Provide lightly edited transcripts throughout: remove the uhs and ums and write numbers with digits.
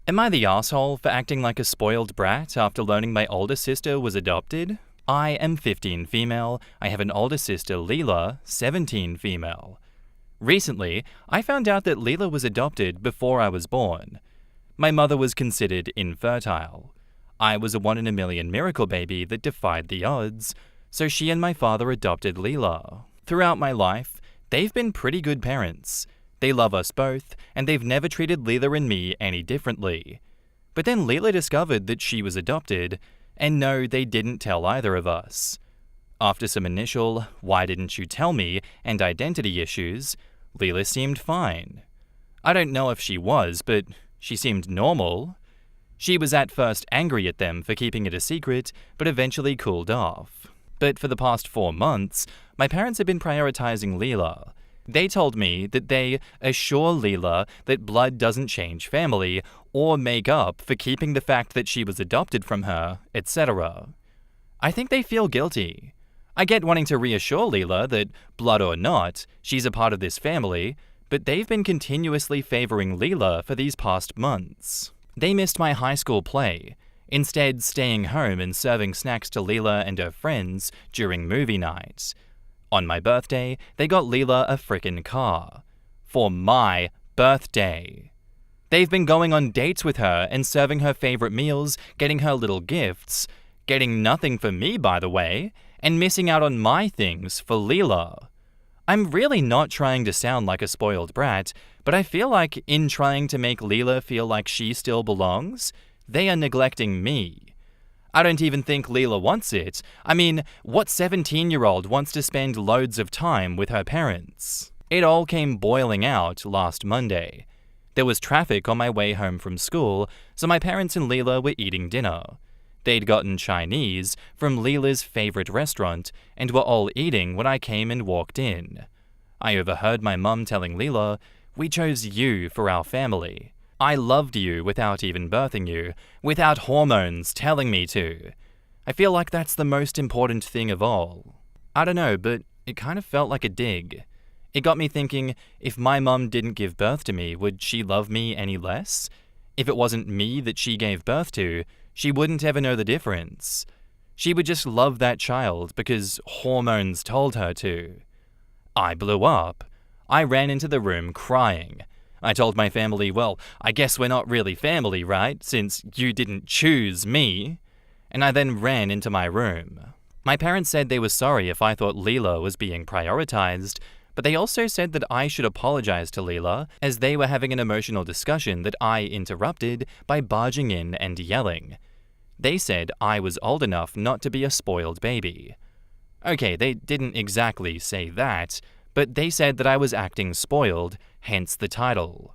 Am I the asshole for acting like a spoiled brat after learning my older sister was adopted? I am 15 female. I have an older sister, Lila, 17 female. Recently, I found out that Lila was adopted before I was born. My mother was considered infertile. I was a 1 in a million miracle baby that defied the odds, so she and my father adopted Lila. Throughout my life, they've been pretty good parents. They love us both, and they've never treated Lila and me any differently. But then Lila discovered that she was adopted, and no, they didn't tell either of us. After some initial "why didn't you tell me" and identity issues, Lila seemed fine. I don't know if she was, but she seemed normal. She was at first angry at them for keeping it a secret, but eventually cooled off. But for the past 4 months, my parents have been prioritizing Lila. They told me that they assure Lila that blood doesn't change family or make up for keeping the fact that she was adopted from her, etc. I think they feel guilty. I get wanting to reassure Lila that, blood or not, she's a part of this family, but they've been continuously favoring Lila for these past months. They missed my high school play, instead staying home and serving snacks to Lila and her friends during movie nights. On my birthday, they got Lila a frickin' car. For my birthday. They've been going on dates with her and serving her favorite meals, getting her little gifts, getting nothing for me, by the way, and missing out on my things for Lila. I'm really not trying to sound like a spoiled brat, but I feel like in trying to make Lila feel like she still belongs, they are neglecting me. I don't even think Lila wants it. I mean, what 17-year-old wants to spend loads of time with her parents? It all came boiling out last Monday. There was traffic on my way home from school, so my parents and Lila were eating dinner. They'd gotten Chinese from Lila's favorite restaurant and were all eating when I came and walked in. I overheard my mum telling Lila, "We chose you for our family. I loved you without even birthing you, without hormones telling me to." I feel like that's the most important thing of all. I don't know, but it kind of felt like a dig. It got me thinking, if my mum didn't give birth to me, would she love me any less? If it wasn't me that she gave birth to, she wouldn't ever know the difference. She would just love that child because hormones told her to. I blew up. I ran into the room crying. I told my family, well, I guess we're not really family, right? Since you didn't choose me. And I then ran into my room. My parents said they were sorry if I thought Lila was being prioritized, but they also said that I should apologize to Lila as they were having an emotional discussion that I interrupted by barging in and yelling. They said I was old enough not to be a spoiled baby. Okay, they didn't exactly say that, but they said that I was acting spoiled, hence the title.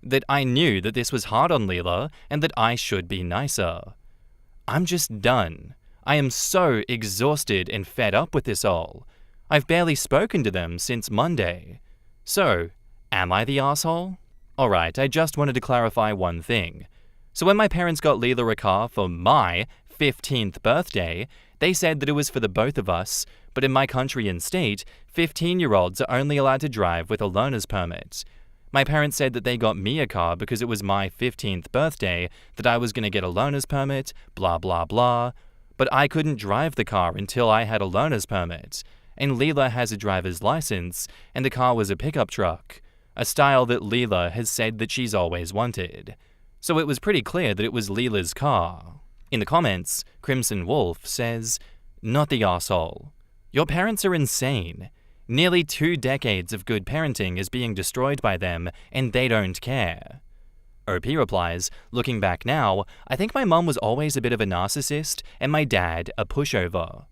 That I knew that this was hard on Lila and that I should be nicer. I'm just done. I am so exhausted and fed up with this all. I've barely spoken to them since Monday. So, am I the asshole? Alright, I just wanted to clarify one thing. So when my parents got Lila a car for my 15th birthday, they said that it was for the both of us, but in my country and state, 15-year-olds are only allowed to drive with a learner's permit. My parents said that they got me a car because it was my 15th birthday, that I was going to get a learner's permit, blah blah blah. But I couldn't drive the car until I had a learner's permit. And Lila has a driver's license, and the car was a pickup truck, a style that Lila has said that she's always wanted. So it was pretty clear that it was Lila's car. In the comments, Crimson Wolf says, "Not the arsehole. Your parents are insane. Nearly 2 decades of good parenting is being destroyed by them, and they don't care." OP replies, "Looking back now, I think my mum was always a bit of a narcissist and my dad a pushover.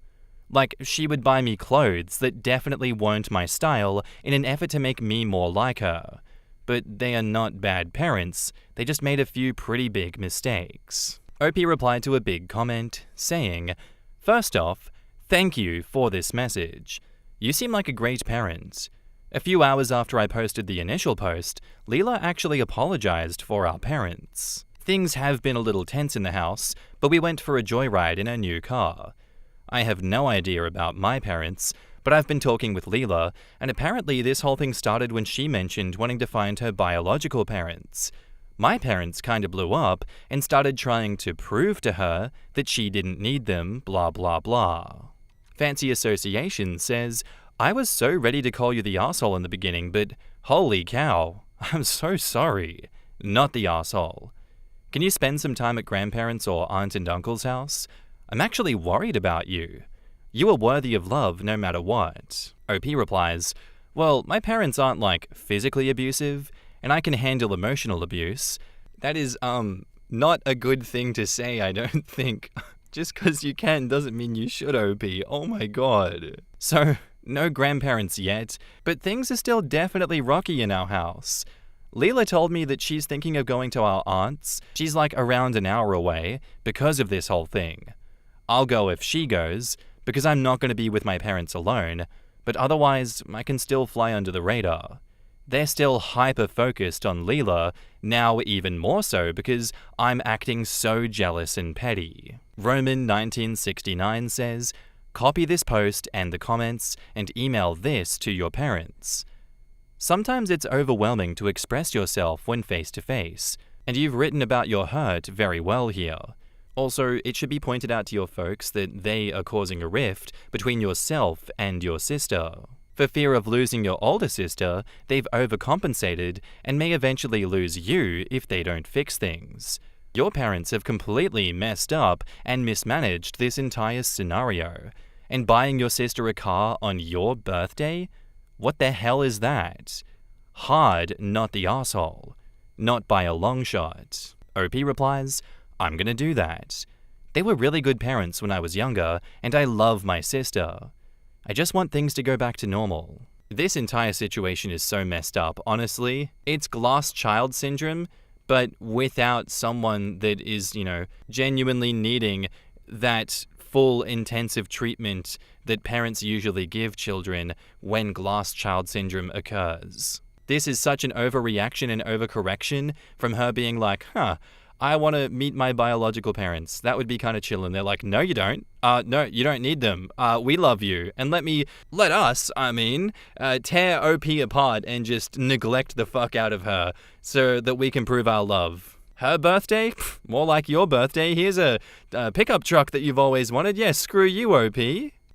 Like, she would buy me clothes that definitely weren't my style in an effort to make me more like her. But they are not bad parents, they just made a few pretty big mistakes." OP replied to a big comment, saying, "First off, thank you for this message. You seem like a great parent. A few hours after I posted the initial post, Lila actually apologized for our parents. Things have been a little tense in the house, but we went for a joyride in her new car. I have no idea about my parents, but I've been talking with Lila, and apparently this whole thing started when she mentioned wanting to find her biological parents. My parents kinda blew up and started trying to prove to her that she didn't need them, blah blah blah. Fancy Association says, I was so ready to call you the asshole in the beginning, but holy cow, I'm so sorry. Not the asshole. Can you spend some time at grandparents' or aunt and uncle's house? I'm actually worried about you. You are worthy of love no matter what. OP replies, well, my parents aren't like physically abusive, and I can handle emotional abuse. That is, not a good thing to say, I don't think. Just because you can doesn't mean you should, OP. Oh my god. So, no grandparents yet, but things are still definitely rocky in our house. Lila told me that she's thinking of going to our aunt's. She's like around an hour away because of this whole thing. I'll go if she goes, because I'm not going to be with my parents alone, but otherwise I can still fly under the radar. They're still hyper-focused on Lila, now even more so because I'm acting so jealous and petty. Roman 1969 says, copy this post and the comments and email this to your parents. Sometimes it's overwhelming to express yourself when face-to-face, and you've written about your hurt very well here. Also, it should be pointed out to your folks that they are causing a rift between yourself and your sister. For fear of losing your older sister, they've overcompensated and may eventually lose you if they don't fix things. Your parents have completely messed up and mismanaged this entire scenario. And buying your sister a car on your birthday? What the hell is that? Hard, not the asshole. Not by a long shot. OP replies, I'm gonna do that. They were really good parents when I was younger, and I love my sister. I just want things to go back to normal. This entire situation is so messed up, honestly. It's glass child syndrome, but without someone that is, genuinely needing that full intensive treatment that parents usually give children when glass child syndrome occurs. This is such an overreaction and overcorrection from her being like, I want to meet my biological parents. That would be kind of chill. And they're like, no, you don't. No, you don't need them. We love you. And let us tear OP apart and just neglect the fuck out of her so that we can prove our love. Her birthday? More like your birthday. Here's a pickup truck that you've always wanted. Yeah, screw you, OP.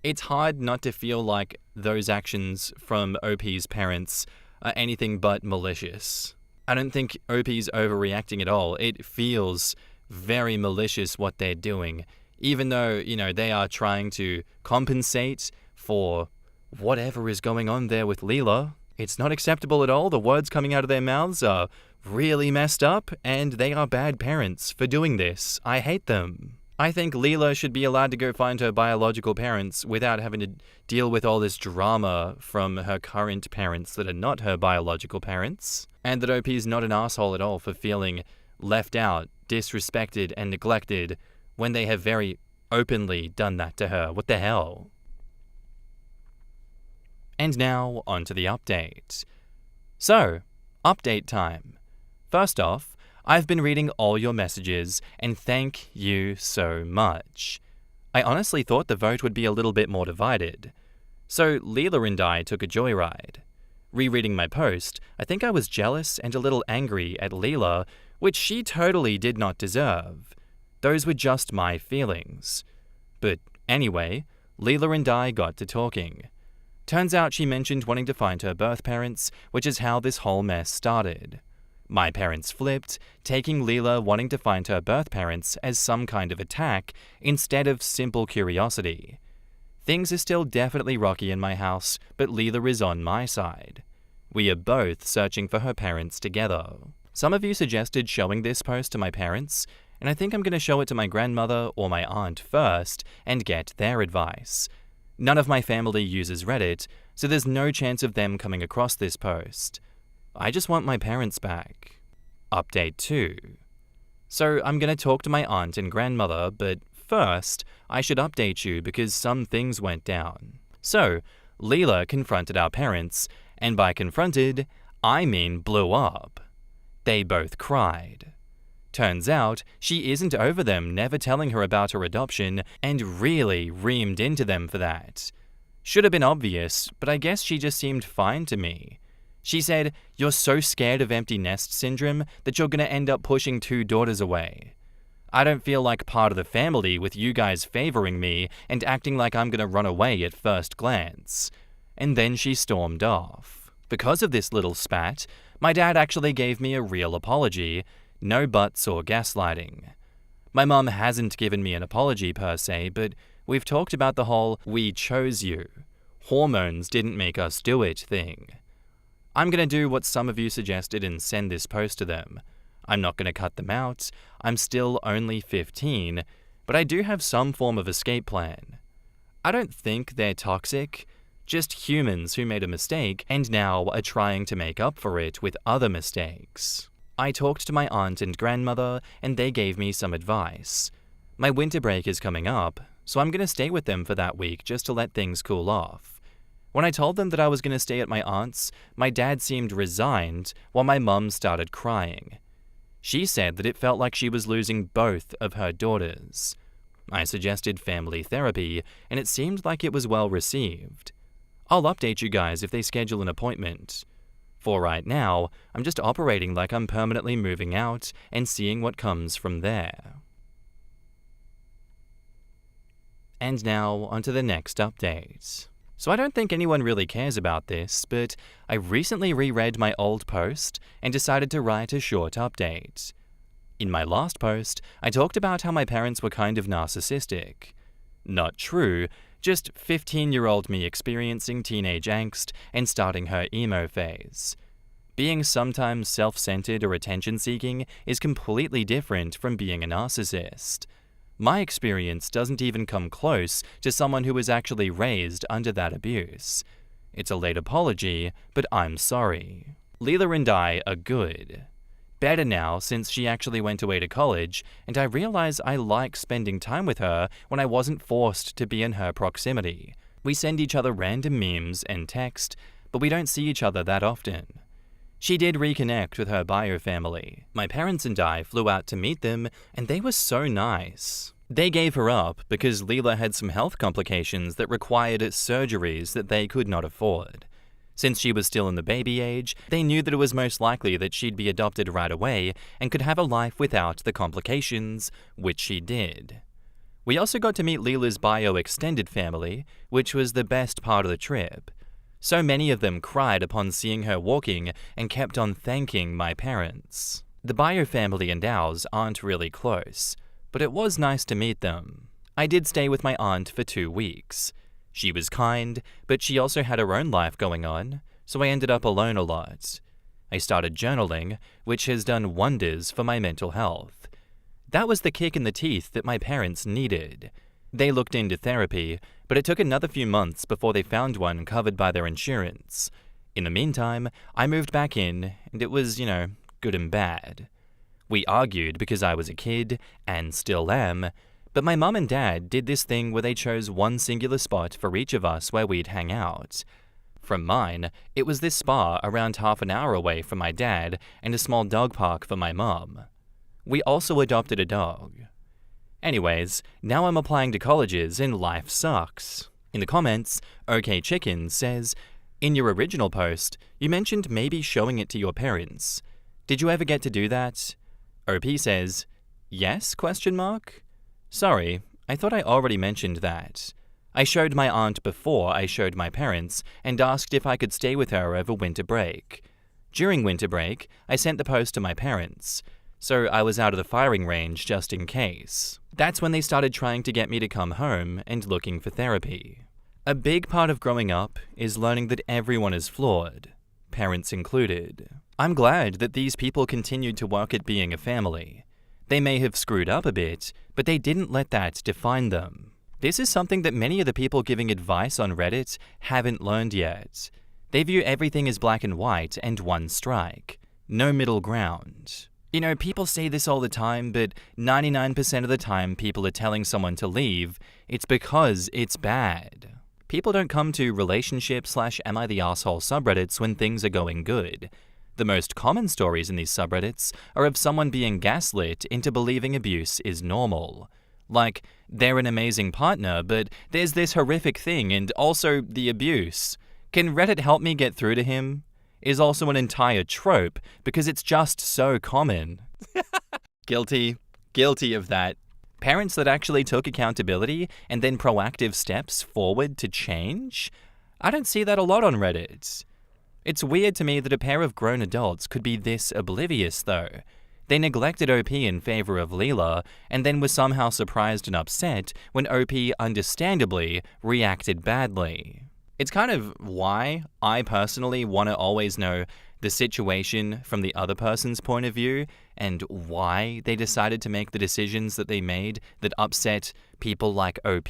It's hard not to feel like those actions from OP's parents are anything but malicious. I don't think OP's overreacting at all. It feels very malicious what they're doing, even though, they are trying to compensate for whatever is going on there with Lila. It's not acceptable at all. The words coming out of their mouths are really messed up, and they are bad parents for doing this. I hate them. I think Lila should be allowed to go find her biological parents without having to deal with all this drama from her current parents that are not her biological parents. And that OP is not an asshole at all for feeling left out, disrespected, and neglected when they have very openly done that to her. What the hell? And now, on to the update. So, update time. First off, I've been reading all your messages, and thank you so much. I honestly thought the vote would be a little bit more divided. So Lila and I took a joyride. Rereading my post, I think I was jealous and a little angry at Lila, which she totally did not deserve. Those were just my feelings. But anyway, Lila and I got to talking. Turns out she mentioned wanting to find her birth parents, which is how this whole mess started. My parents flipped, taking Lila wanting to find her birth parents as some kind of attack instead of simple curiosity. Things are still definitely rocky in my house, but Lila is on my side. We are both searching for her parents together. Some of you suggested showing this post to my parents, and I think I'm going to show it to my grandmother or my aunt first and get their advice. None of my family uses Reddit, so there's no chance of them coming across this post. I just want my parents back. Update 2. So I'm going to talk to my aunt and grandmother, but first, I should update you because some things went down. So, Lila confronted our parents, and by confronted, I mean blew up. They both cried. Turns out, she isn't over them never telling her about her adoption and really reamed into them for that. Should have been obvious, but I guess she just seemed fine to me. She said, "You're so scared of empty nest syndrome that you're gonna end up pushing 2 daughters away. I don't feel like part of the family with you guys favoring me and acting like I'm gonna run away at first glance." And then she stormed off. Because of this little spat, my dad actually gave me a real apology, no buts or gaslighting. My mum hasn't given me an apology per se, but we've talked about the whole "we chose you, hormones didn't make us do it" thing. I'm gonna do what some of you suggested and send this post to them. I'm not gonna cut them out, I'm still only 15, but I do have some form of escape plan. I don't think they're toxic, just humans who made a mistake and now are trying to make up for it with other mistakes. I talked to my aunt and grandmother, and they gave me some advice. My winter break is coming up, so I'm gonna stay with them for that week just to let things cool off. When I told them that I was gonna stay at my aunt's, my dad seemed resigned while my mum started crying. She said that it felt like she was losing both of her daughters. I suggested family therapy, and it seemed like it was well received. I'll update you guys if they schedule an appointment. For right now, I'm just operating like I'm permanently moving out and seeing what comes from there. And now, onto the next update. So I don't think anyone really cares about this, but I recently reread my old post and decided to write a short update. In my last post, I talked about how my parents were kind of narcissistic. Not true, just 15-year-old me experiencing teenage angst and starting her emo phase. Being sometimes self-centered or attention-seeking is completely different from being a narcissist. My experience doesn't even come close to someone who was actually raised under that abuse. It's a late apology, but I'm sorry. Lila and I are good. Better now since she actually went away to college, and I realize I like spending time with her when I wasn't forced to be in her proximity. We send each other random memes and text, but we don't see each other that often. She did reconnect with her bio family. My parents and I flew out to meet them, and they were so nice. They gave her up because Lila had some health complications that required surgeries that they could not afford. Since she was still in the baby age, they knew that it was most likely that she'd be adopted right away and could have a life without the complications, which she did. We also got to meet Lila's bio extended family, which was the best part of the trip. So many of them cried upon seeing her walking and kept on thanking my parents. The bio family and ours aren't really close, but it was nice to meet them. I did stay with my aunt for 2 weeks. She was kind, but she also had her own life going on, so I ended up alone a lot. I started journaling, which has done wonders for my mental health. That was the kick in the teeth that my parents needed. They looked into therapy, but it took another few months before they found one covered by their insurance. In the meantime, I moved back in, and it was, good and bad. We argued because I was a kid, and still am, but my mum and dad did this thing where they chose one singular spot for each of us where we'd hang out. From mine, it was this spa around half an hour away from my dad and a small dog park for my mum. We also adopted a dog. Anyways, now I'm applying to colleges and life sucks. In the comments, OK Chicken says, "In your original post, you mentioned maybe showing it to your parents. Did you ever get to do that?" OP says, "Yes?" ? Sorry, I thought I already mentioned that. I showed my aunt before I showed my parents and asked if I could stay with her over winter break. During winter break, I sent the post to my parents, so I was out of the firing range just in case. That's when they started trying to get me to come home and looking for therapy. A big part of growing up is learning that everyone is flawed, parents included. I'm glad that these people continued to work at being a family. They may have screwed up a bit, but they didn't let that define them. This is something that many of the people giving advice on Reddit haven't learned yet. They view everything as black and white and one strike. No middle ground. People say this all the time, but 99% of the time people are telling someone to leave, it's because it's bad. People don't come to relationship/am I the asshole subreddits when things are going good. The most common stories in these subreddits are of someone being gaslit into believing abuse is normal. Like, they're an amazing partner, but there's this horrific thing and also the abuse. Can Reddit help me get through to him? is also an entire trope because it's just so common. Guilty of that. Parents that actually took accountability and then proactive steps forward to change? I don't see that a lot on Reddit. It's weird to me that a pair of grown adults could be this oblivious, though. They neglected OP in favor of Lila, and then were somehow surprised and upset when OP understandably reacted badly. It's kind of why I personally want to always know the situation from the other person's point of view and why they decided to make the decisions that they made that upset people like OP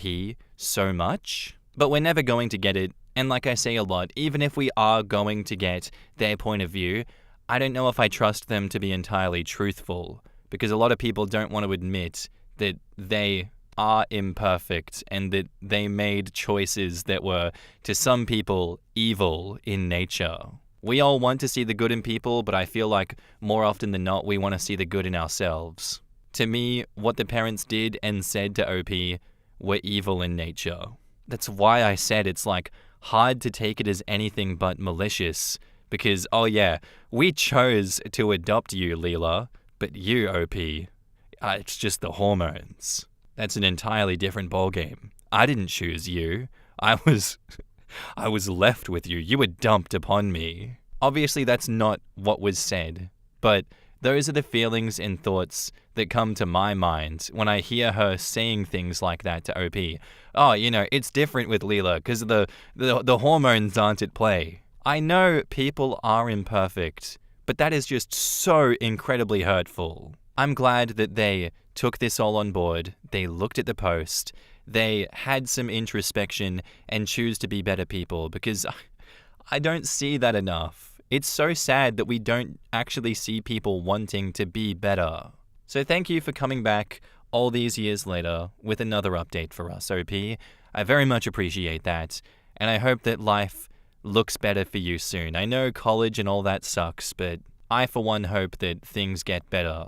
so much. But we're never going to get it, and like I say a lot, even if we are going to get their point of view, I don't know if I trust them to be entirely truthful, because a lot of people don't want to admit that they are imperfect and that they made choices that were, to some people, evil in nature. We all want to see the good in people, but I feel like more often than not, we want to see the good in ourselves. To me, what the parents did and said to OP were evil in nature. That's why I said it's like hard to take it as anything but malicious, because, oh yeah, we chose to adopt you, Lila, but you, OP, it's just the hormones. That's an entirely different ballgame. I didn't choose you. I was left with you. You were dumped upon me. Obviously, that's not what was said, but those are the feelings and thoughts that come to my mind when I hear her saying things like that to OP. Oh, it's different with Lila because the hormones aren't at play. I know people are imperfect, but that is just so incredibly hurtful. I'm glad that they took this all on board, they looked at the post, they had some introspection and choose to be better people, because I don't see that enough. It's so sad that we don't actually see people wanting to be better. So thank you for coming back all these years later with another update for us, OP. I very much appreciate that, and I hope that life looks better for you soon. I know college and all that sucks, but I for one hope that things get better.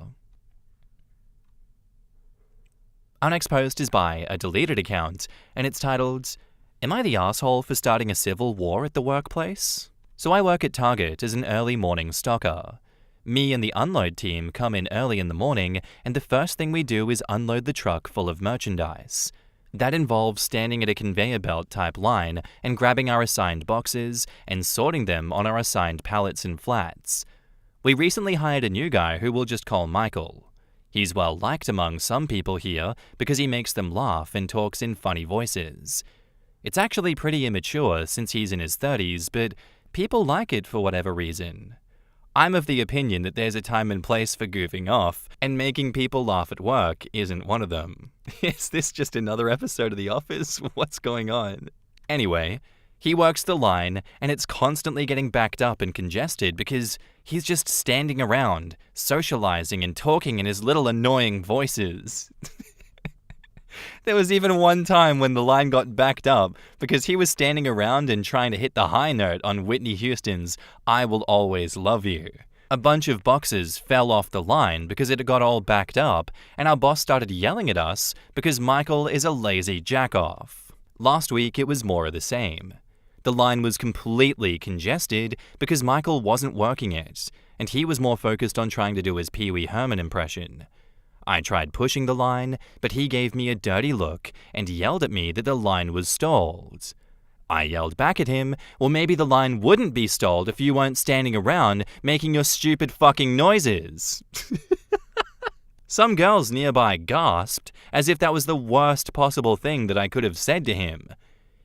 Our next post is by a deleted account, and it's titled, "Am I the asshole for starting a civil war at the workplace?" So I work at Target as an early morning stocker. Me and the unload team come in early in the morning, and the first thing we do is unload the truck full of merchandise. That involves standing at a conveyor belt type line and grabbing our assigned boxes and sorting them on our assigned pallets and flats. We recently hired a new guy who we'll just call Michael. He's well liked among some people here because he makes them laugh and talks in funny voices. It's actually pretty immature since he's in his 30s, but people like it for whatever reason. I'm of the opinion that there's a time and place for goofing off, and making people laugh at work isn't one of them. Is this just another episode of The Office? What's going on? Anyway, he works the line, and it's constantly getting backed up and congested because he's just standing around, socializing and talking in his little annoying voices. There was even one time when the line got backed up because he was standing around and trying to hit the high note on Whitney Houston's "I Will Always Love You." A bunch of boxes fell off the line because it got all backed up, and our boss started yelling at us because Michael is a lazy jack-off. Last week it was more of the same. The line was completely congested because Michael wasn't working it, and he was more focused on trying to do his Pee Wee Herman impression. I tried pushing the line, but he gave me a dirty look and yelled at me that the line was stalled. I yelled back at him, well, maybe the line wouldn't be stalled if you weren't standing around making your stupid fucking noises. Some girls nearby gasped, as if that was the worst possible thing that I could have said to him.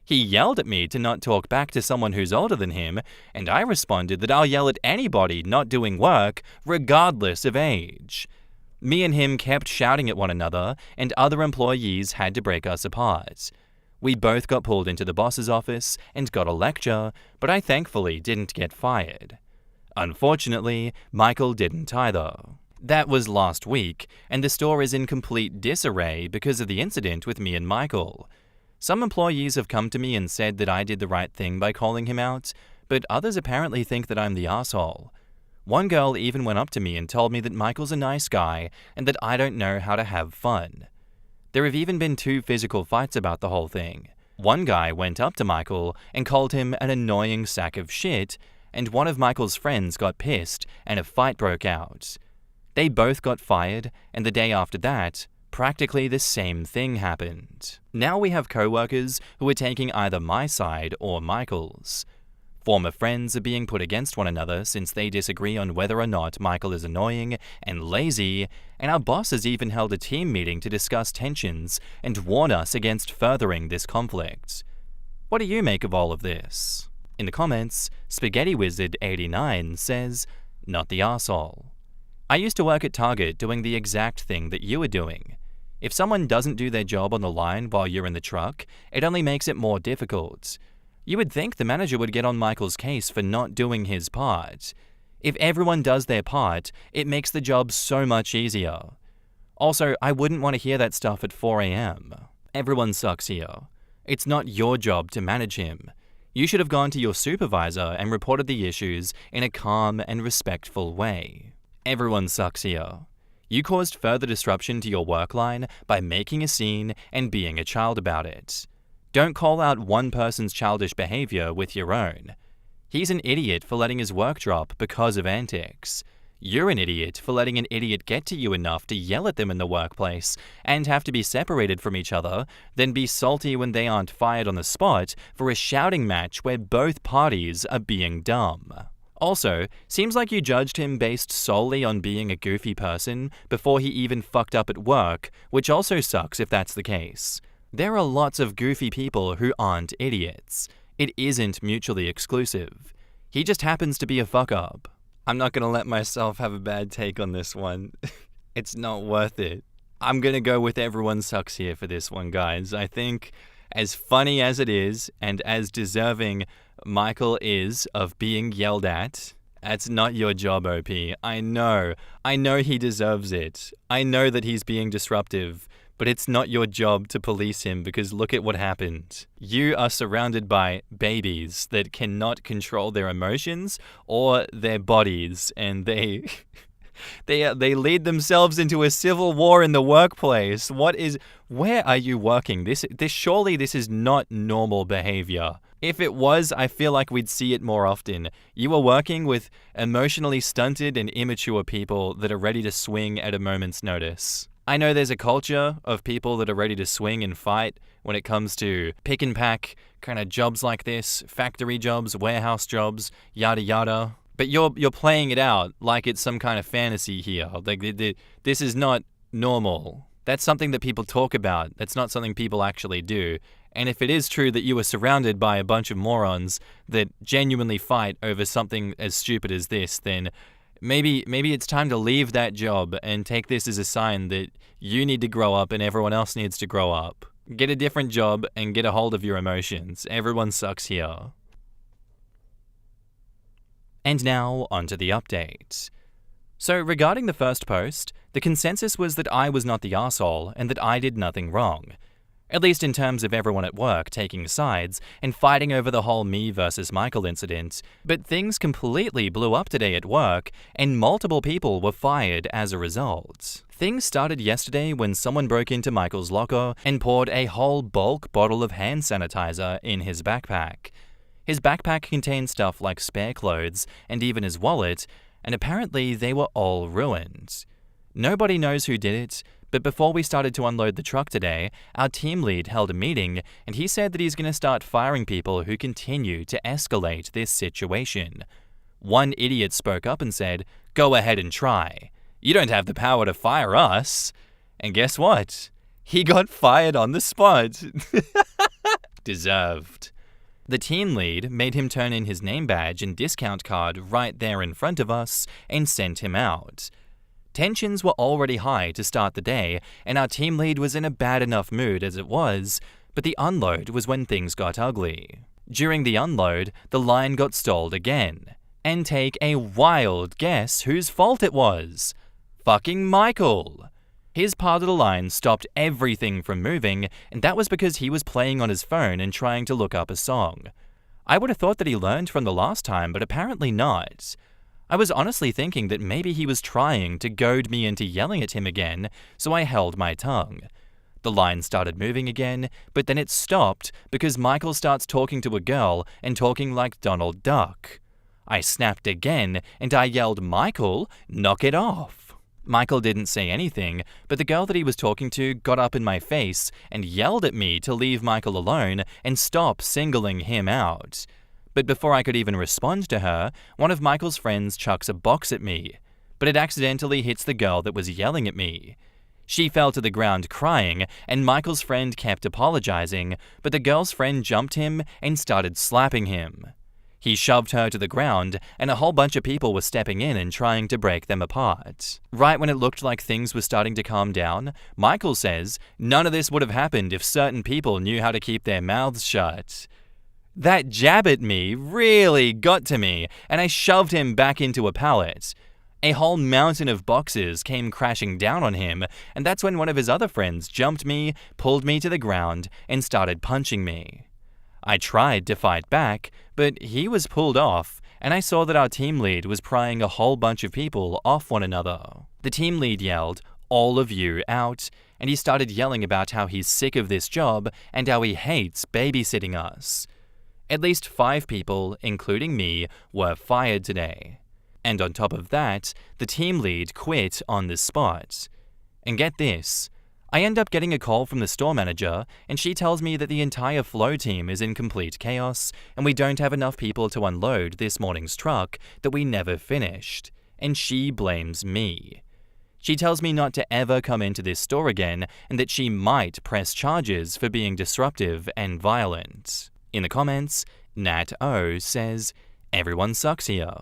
He yelled at me to not talk back to someone who's older than him, and I responded that I'll yell at anybody not doing work, regardless of age. Me and him kept shouting at one another, and other employees had to break us apart. We both got pulled into the boss's office and got a lecture, but I thankfully didn't get fired. Unfortunately, Michael didn't either. That was last week, and the store is in complete disarray because of the incident with me and Michael. Some employees have come to me and said that I did the right thing by calling him out, but others apparently think that I'm the asshole. One girl even went up to me and told me that Michael's a nice guy and that I don't know how to have fun. There have even been 2 physical fights about the whole thing. One guy went up to Michael and called him an annoying sack of shit, and one of Michael's friends got pissed and a fight broke out. They both got fired, and the day after that, practically the same thing happened. Now we have co-workers who are taking either my side or Michael's. Former friends are being put against one another since they disagree on whether or not Michael is annoying and lazy, and our boss has even held a team meeting to discuss tensions and warn us against furthering this conflict. What do you make of all of this? In the comments, Spaghetti Wizard 89 says, "Not the arsehole. I used to work at Target doing the exact thing that you are doing. If someone doesn't do their job on the line while you're in the truck, it only makes it more difficult. You would think the manager would get on Michael's case for not doing his part. If everyone does their part, it makes the job so much easier. Also, I wouldn't want to hear that stuff at 4 a.m. Everyone sucks here. It's not your job to manage him. You should have gone to your supervisor and reported the issues in a calm and respectful way. Everyone sucks here. You caused further disruption to your work line by making a scene and being a child about it. Don't call out one person's childish behavior with your own. He's an idiot for letting his work drop because of antics. You're an idiot for letting an idiot get to you enough to yell at them in the workplace and have to be separated from each other, then be salty when they aren't fired on the spot for a shouting match where both parties are being dumb. Also, seems like you judged him based solely on being a goofy person before he even fucked up at work, which also sucks if that's the case. There are lots of goofy people who aren't idiots. It isn't mutually exclusive. He just happens to be a fuck-up. I'm not gonna let myself have a bad take on this one. It's not worth it. I'm gonna go with everyone sucks here for this one, guys. I think as funny as it is, and as deserving Michael is of being yelled at, that's not your job, OP. I know he deserves it. I know that he's being disruptive, but it's not your job to police him because look at what happened. You are surrounded by babies that cannot control their emotions or their bodies, and they lead themselves into a civil war in the workplace. Where are you working? Surely this is not normal behavior. If it was, I feel like we'd see it more often. You are working with emotionally stunted and immature people that are ready to swing at a moment's notice. I know there's a culture of people that are ready to swing and fight when it comes to pick and pack kind of jobs like this, factory jobs, warehouse jobs, yada yada. But you're playing it out like it's some kind of fantasy here. Like this is not normal. That's something that people talk about. That's not something people actually do. And if it is true that you were surrounded by a bunch of morons that genuinely fight over something as stupid as this, then maybe it's time to leave that job and take this as a sign that you need to grow up and everyone else needs to grow up. Get a different job and get a hold of your emotions. Everyone sucks here. And now, onto the update. So regarding the first post, the consensus was that I was not the arsehole and that I did nothing wrong. At least in terms of everyone at work taking sides and fighting over the whole me versus Michael incident, but things completely blew up today at work and multiple people were fired as a result. Things started yesterday when someone broke into Michael's locker and poured a whole bulk bottle of hand sanitizer in his backpack. His backpack contained stuff like spare clothes and even his wallet, and apparently they were all ruined. Nobody knows who did it, but before we started to unload the truck today, our team lead held a meeting and he said that he's going to start firing people who continue to escalate this situation. One idiot spoke up and said, "Go ahead and try. You don't have the power to fire us." And guess what? He got fired on the spot. Deserved. The team lead made him turn in his name badge and discount card right there in front of us and sent him out. Tensions were already high to start the day, and our team lead was in a bad enough mood as it was, but the unload was when things got ugly. During the unload, the line got stalled again. And take a wild guess whose fault it was. Fucking Michael! His part of the line stopped everything from moving, and that was because he was playing on his phone and trying to look up a song. I would have thought that he learned from the last time, but apparently not. I was honestly thinking that maybe he was trying to goad me into yelling at him again, so I held my tongue. The line started moving again, but then it stopped because Michael starts talking to a girl and talking like Donald Duck. I snapped again and I yelled, "Michael, knock it off." Michael didn't say anything, but the girl that he was talking to got up in my face and yelled at me to leave Michael alone and stop singling him out. But before I could even respond to her, one of Michael's friends chucks a box at me, but it accidentally hits the girl that was yelling at me. She fell to the ground crying, and Michael's friend kept apologizing, but the girl's friend jumped him and started slapping him. He shoved her to the ground, and a whole bunch of people were stepping in and trying to break them apart. Right when it looked like things were starting to calm down, Michael says, "None of this would have happened if certain people knew how to keep their mouths shut." That jab at me really got to me, and I shoved him back into a pallet. A whole mountain of boxes came crashing down on him, and that's when one of his other friends jumped me, pulled me to the ground, and started punching me. I tried to fight back, but he was pulled off, and I saw that our team lead was prying a whole bunch of people off one another. The team lead yelled, "All of you out," and he started yelling about how he's sick of this job and how he hates babysitting us. At least 5 people, including me, were fired today. And on top of that, the team lead quit on the spot. And get this, I end up getting a call from the store manager, and she tells me that the entire flow team is in complete chaos, and we don't have enough people to unload this morning's truck that we never finished, and she blames me. She tells me not to ever come into this store again, and that she might press charges for being disruptive and violent. In the comments, Nat O says, "Everyone sucks here.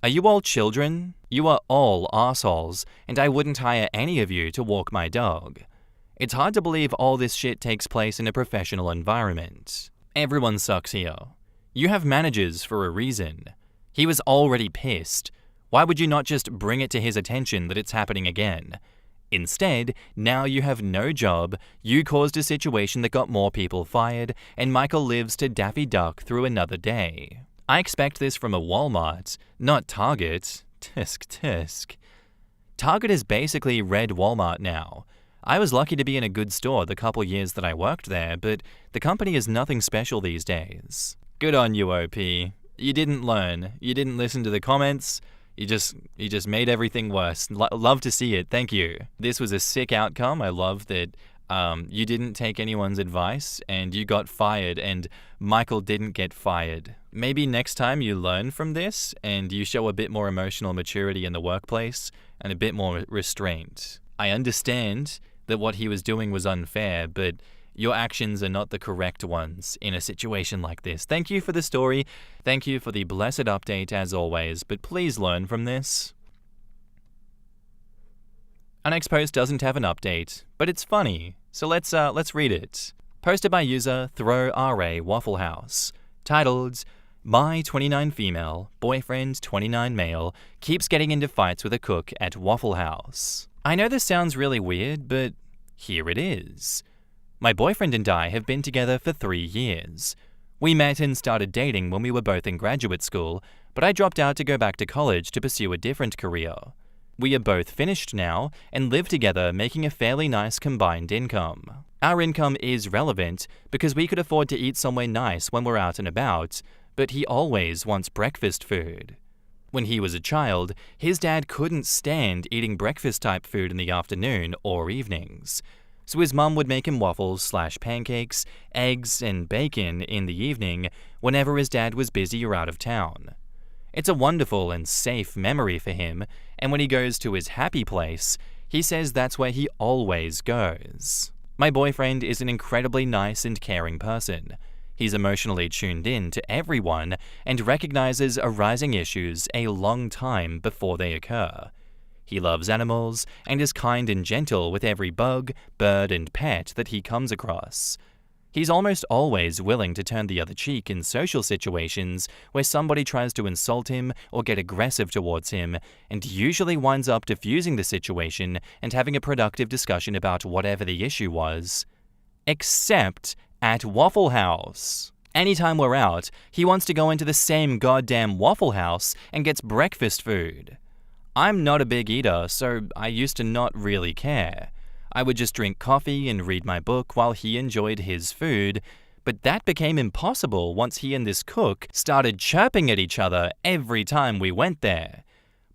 Are you all children? You are all assholes, and I wouldn't hire any of you to walk my dog. It's hard to believe all this shit takes place in a professional environment. Everyone sucks here. You have managers for a reason. He was already pissed. Why would you not just bring it to his attention that it's happening again? Instead, now you have no job, you caused a situation that got more people fired, and Michael lives to Daffy Duck through another day. I expect this from a Walmart, not Target. Tisk tisk. Target is basically red Walmart now. I was lucky to be in a good store the couple years that I worked there, but the company is nothing special these days. Good on you, OP. You didn't learn. You didn't listen to the comments. You just made everything worse. Love to see it. Thank you. This was a sick outcome. I love that you didn't take anyone's advice and you got fired, and Michael didn't get fired. Maybe next time you learn from this and you show a bit more emotional maturity in the workplace and a bit more restraint. I understand that what he was doing was unfair, but your actions are not the correct ones in a situation like this. Thank you for the story. Thank you for the blessed update as always, but please learn from this. Our next post doesn't have an update, but it's funny, so let's read it. Posted by user ThrowRA Waffle House. Titled, "My 29 female, boyfriend 29 male, keeps getting into fights with a cook at Waffle House." I know this sounds really weird, but here it is. My boyfriend and I have been together for 3 years. We met and started dating when we were both in graduate school, but I dropped out to go back to college to pursue a different career. We are both finished now and live together, making a fairly nice combined income. Our income is relevant because we could afford to eat somewhere nice when we're out and about, but he always wants breakfast food. When he was a child, his dad couldn't stand eating breakfast-type food in the afternoon or evenings. So his mum would make him waffles/pancakes, eggs, and bacon in the evening whenever his dad was busy or out of town. It's a wonderful and safe memory for him, and when he goes to his happy place, he says that's where he always goes. My boyfriend is an incredibly nice and caring person. He's emotionally tuned in to everyone and recognizes arising issues a long time before they occur. He loves animals and is kind and gentle with every bug, bird, and pet that he comes across. He's almost always willing to turn the other cheek in social situations where somebody tries to insult him or get aggressive towards him, and usually winds up diffusing the situation and having a productive discussion about whatever the issue was. Except at Waffle House. Anytime we're out, he wants to go into the same goddamn Waffle House and gets breakfast food. I'm not a big eater, so I used to not really care. I would just drink coffee and read my book while he enjoyed his food, But that became impossible once he and this cook started chirping at each other every time we went there.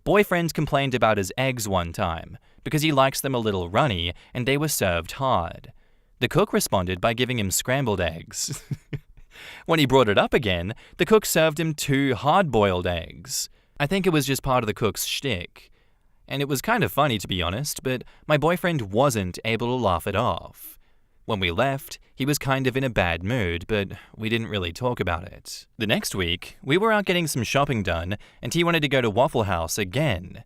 Boyfriend complained about his eggs one time, because he likes them a little runny and they were served hard. The cook responded by giving him scrambled eggs. When he brought it up again, the cook served him 2 hard-boiled eggs. I think it was just part of the cook's shtick. And it was kind of funny, to be honest, but my boyfriend wasn't able to laugh it off. When we left, he was kind of in a bad mood, but we didn't really talk about it. The next week, we were out getting some shopping done, and he wanted to go to Waffle House again.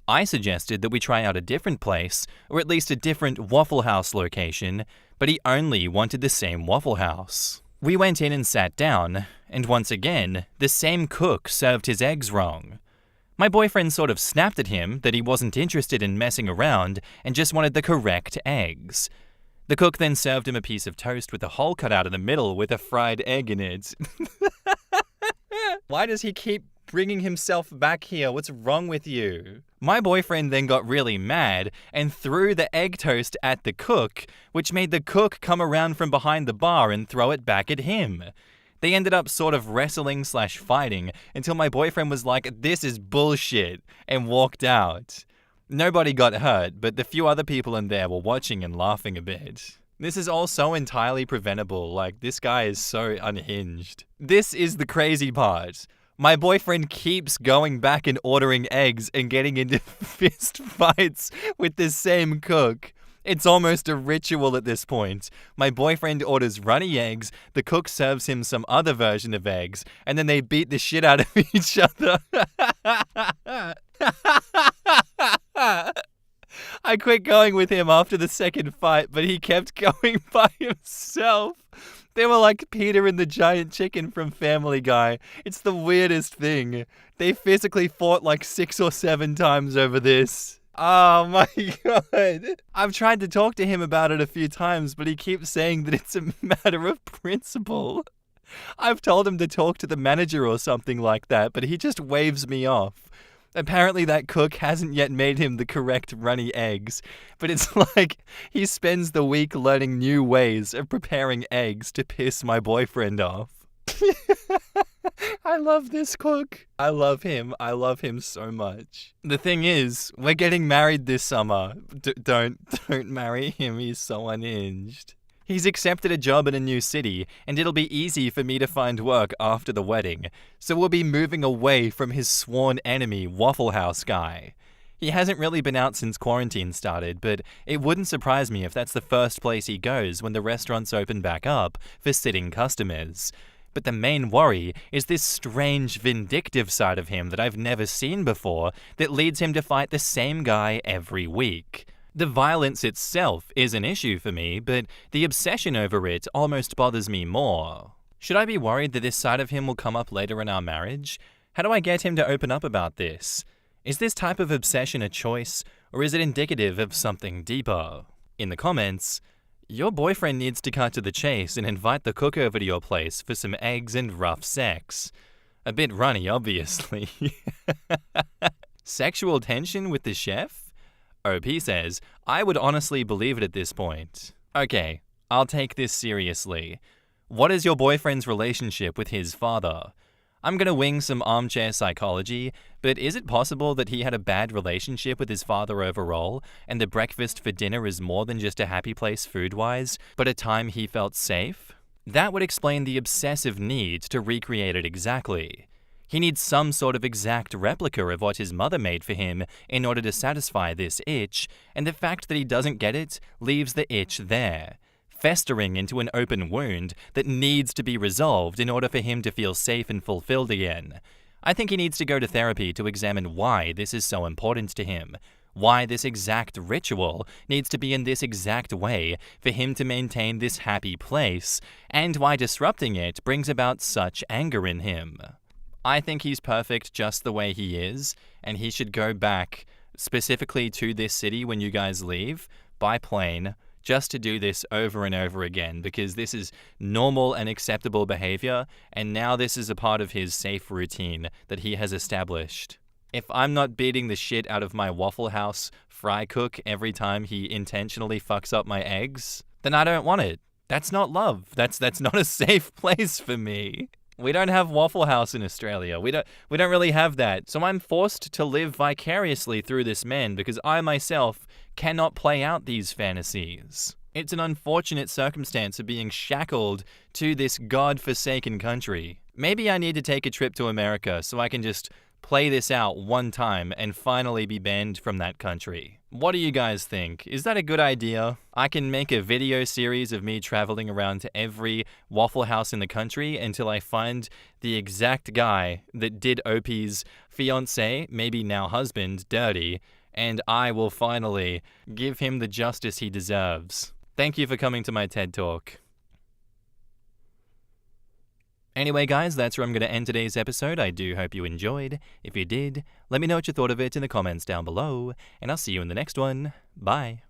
I suggested that we try out a different place, or at least a different Waffle House location, but he only wanted the same Waffle House. We went in and sat down, and once again, the same cook served his eggs wrong. My boyfriend sort of snapped at him that he wasn't interested in messing around and just wanted the correct eggs. The cook then served him a piece of toast with a hole cut out in the middle with a fried egg in it. Why does he keep bringing himself back here? What's wrong with you? My boyfriend then got really mad and threw the egg toast at the cook, which made the cook come around from behind the bar and throw it back at him. They ended up sort of wrestling/fighting until my boyfriend was like, "This is bullshit," and walked out. Nobody got hurt, but the few other people in there were watching and laughing a bit. This is all so entirely preventable, like this guy is so unhinged. This is the crazy part. My boyfriend keeps going back and ordering eggs and getting into fist fights with the same cook. It's almost a ritual at this point. My boyfriend orders runny eggs, the cook serves him some other version of eggs, and then they beat the shit out of each other. I quit going with him after the second fight, but he kept going by himself. They were like Peter and the Giant Chicken from Family Guy. It's the weirdest thing. They physically fought like 6 or 7 times over this. Oh my god. I've tried to talk to him about it a few times, but he keeps saying that it's a matter of principle. I've told him to talk to the manager or something like that, but he just waves me off. Apparently that cook hasn't yet made him the correct runny eggs, but it's like he spends the week learning new ways of preparing eggs to piss my boyfriend off. I love this cook. I love him. I love him so much. The thing is, we're getting married this summer. Don't marry him. He's so unhinged. He's accepted a job in a new city, and it'll be easy for me to find work after the wedding, so we'll be moving away from his sworn enemy, Waffle House guy. He hasn't really been out since quarantine started, but it wouldn't surprise me if that's the first place he goes when the restaurants open back up for sitting customers. But the main worry is this strange vindictive side of him that I've never seen before that leads him to fight the same guy every week. The violence itself is an issue for me, but the obsession over it almost bothers me more. Should I be worried that this side of him will come up later in our marriage? How do I get him to open up about this? Is this type of obsession a choice, or is it indicative of something deeper? In the comments, your boyfriend needs to cut to the chase and invite the cook over to your place for some eggs and rough sex. A bit runny, obviously. Sexual tension with the chef? OP says, I would honestly believe it at this point. Okay, I'll take this seriously. What is your boyfriend's relationship with his father? I'm gonna wing some armchair psychology, but is it possible that he had a bad relationship with his father overall, and the breakfast for dinner is more than just a happy place food-wise, but a time he felt safe? That would explain the obsessive need to recreate it exactly. He needs some sort of exact replica of what his mother made for him in order to satisfy this itch, and the fact that he doesn't get it leaves the itch there, festering into an open wound that needs to be resolved in order for him to feel safe and fulfilled again. I think he needs to go to therapy to examine why this is so important to him, why this exact ritual needs to be in this exact way for him to maintain this happy place, and why disrupting it brings about such anger in him. I think he's perfect just the way he is, and he should go back specifically to this city when you guys leave by plane just to do this over and over again, because this is normal and acceptable behavior, and now this is a part of his safe routine that he has established. If I'm not beating the shit out of my Waffle House fry cook every time he intentionally fucks up my eggs, then I don't want it. That's not love. That's not a safe place for me. We don't have Waffle House in Australia. We don't really have that. So I'm forced to live vicariously through this man because I myself cannot play out these fantasies. It's an unfortunate circumstance of being shackled to this god-forsaken country. Maybe I need to take a trip to America so I can just play this out one time and finally be banned from that country. What do you guys think? Is that a good idea? I can make a video series of me traveling around to every Waffle House in the country until I find the exact guy that did Opie's fiancé, maybe now husband, dirty, and I will finally give him the justice he deserves. Thank you for coming to my TED Talk. Anyway, guys, that's where I'm going to end today's episode. I do hope you enjoyed. If you did, let me know what you thought of it in the comments down below, and I'll see you in the next one. Bye.